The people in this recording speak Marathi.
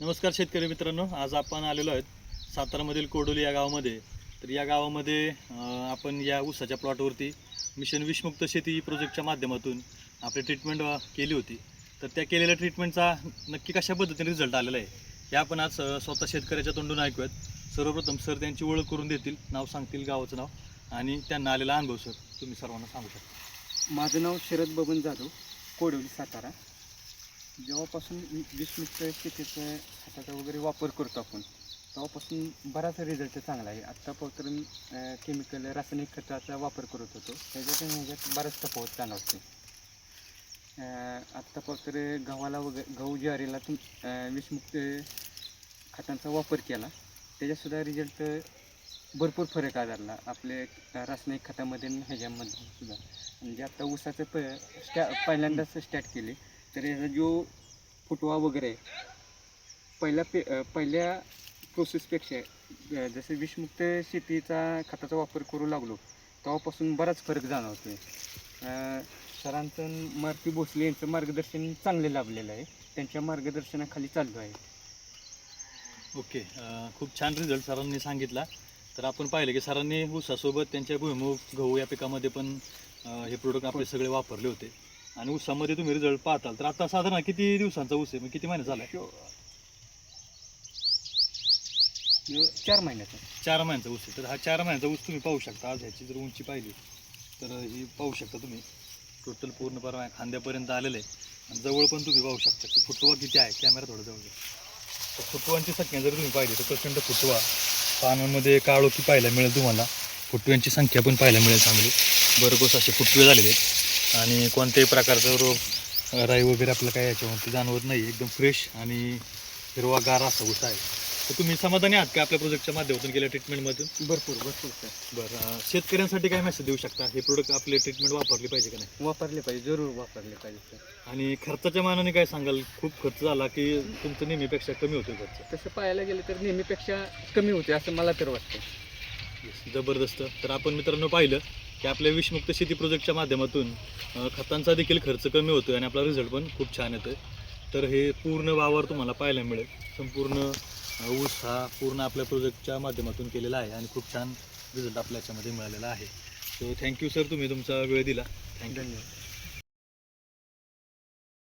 नमस्कार शेतकरी मित्रांनो, आज आपण आलेलो आहेत सातारामधील कोडोली या गावामध्ये. तर या गावामध्ये आपण या ऊसाच्या प्लॉटवरती मिशन विषमुक्त शेती प्रोजेक्टच्या माध्यमातून आपली ट्रीटमेंट केली होती. तर त्या केलेल्या ट्रीटमेंटचा नक्की कशा पद्धतीने रिझल्ट आलेला आहे हे आपण आज स्वतः शेतकऱ्याच्या तोंडून ऐकूयात. सर्वप्रथम सर त्यांची ओळख करून देतील, नाव सांगतील, गावाचं नाव आणि त्यांना आलेला अनुभव. सर तुम्ही सर्वांना सांगू शकता. माझं नाव शरद बबन जाधव, कोडोली सातारा. जेव्हापासून विषमुक्त शेतीचं खताचा वगैरे वापर करतो आपण तेव्हापासून बराच रिझल्ट चांगला आहे. आत्तापर्यंत केमिकल रासायनिक खताचा वापर करत होतो, ह्याच्यात बराच तफावत जाणवते. आत्तापर्यंत गव्हाला वगैरे गहू ज्वारीला विषमुक्त खतांचा वापर केला, त्याच्यातसुद्धा रिझल्ट भरपूर फरक आढळला आपले रासायनिक खतामध्ये आणि ह्याच्यामध्ये सुद्धा. म्हणजे आत्ता ऊसाचं पहिल्यांदाच स्टार्ट केले तर ह्याचा जो फुटवा वगैरे पहिल्या प्रोसेसपेक्षा जसं विषमुक्त शेतीचा खताचा वापर करू लागलो तेव्हापासून बराच फरक जाणवतो. सरांचं मारुती भोसले यांचं मार्गदर्शन चांगले लाभलेलं आहे, त्यांच्या मार्गदर्शनाखाली चाललो आहे. ओके, खूप छान रिझल्ट सरांनी सांगितला. तर आपण पाहिलं की सरांनी ऊसासोबत त्यांच्या भुईमूग गहू या पिकामध्ये पण हे प्रोडक्ट आपले सगळे वापरले होते आणि ऊसामध्ये तुम्ही रिझल्ट पाहताल. तर आता साधारण किती दिवसांचा ऊस आहे, मग किती महिने झाला आहे? 4 महिन्याचा 4 महिन्याचा ऊस आहे. तर हा 4 महिन्याचा ऊस तुम्ही पाहू शकता. आज ह्याची जर उंची पाहिली तर ही पाहू शकता तुम्ही, टोटल पूर्णपणे खांद्यापर्यंत आलेलं आहे. आणि जवळ पण तुम्ही पाहू शकता की फुटवा किती आहे. कॅमेरा थोडं जवळ घ्या. तर फुटवांची संख्या जर तुम्ही पाहिली तर प्रचंड फुटवा, पानांमध्ये काळोखी पाहायला मिळेल तुम्हाला. फुटव्यांची संख्या पण पाहायला मिळेल चांगली. भरघोस असे फुटवे झालेले आहेत आणि कोणत्याही प्रकारचा रोग राई वगैरे आपलं काय याच्यावरती जाणवत नाही. एकदम फ्रेश आणि हिरवागार असा ऊस आहे. तर तुम्ही समाधानी आहात का आपल्या प्रोजेक्टच्या माध्यमातून केल्या ट्रीटमेंटमधून? भरपूर सर. बरं, शेतकऱ्यांसाठी काय मेसेज देऊ शकता? हे प्रोडक्ट आपले ट्रीटमेंट वापरली पाहिजे का नाही? वापरले पाहिजे, जरूर वापरले पाहिजे सर. आणि खर्चाच्या मानाने काय सांगाल? खूप खर्च झाला की तुमचं नेहमीपेक्षा कमी होतो खर्च? तसं पाहायला गेलं तर नेहमीपेक्षा कमी होते असं मला तर वाटतं. जबरदस्त. तर आपण मित्रांनो पाहिलं की आपल्या विषमुक्त शेती प्रोजेक्टच्या माध्यमातून खतांचा देखील खर्च कमी होतो आणि आपला रिझल्ट पण खूप छान येतो. तर हे पूर्ण वावर तुम्हाला पाहायला मिळेल. संपूर्ण ऊस हा पूर्ण आपल्या प्रोजेक्टच्या माध्यमातून केलेला आहे आणि खूप छान रिझल्ट आपल्या याच्यामध्ये मिळालेला आहे. सो थँक्यू सर, तुम्ही तुमचा वेळ दिला. थँक्यू. धन्यवाद.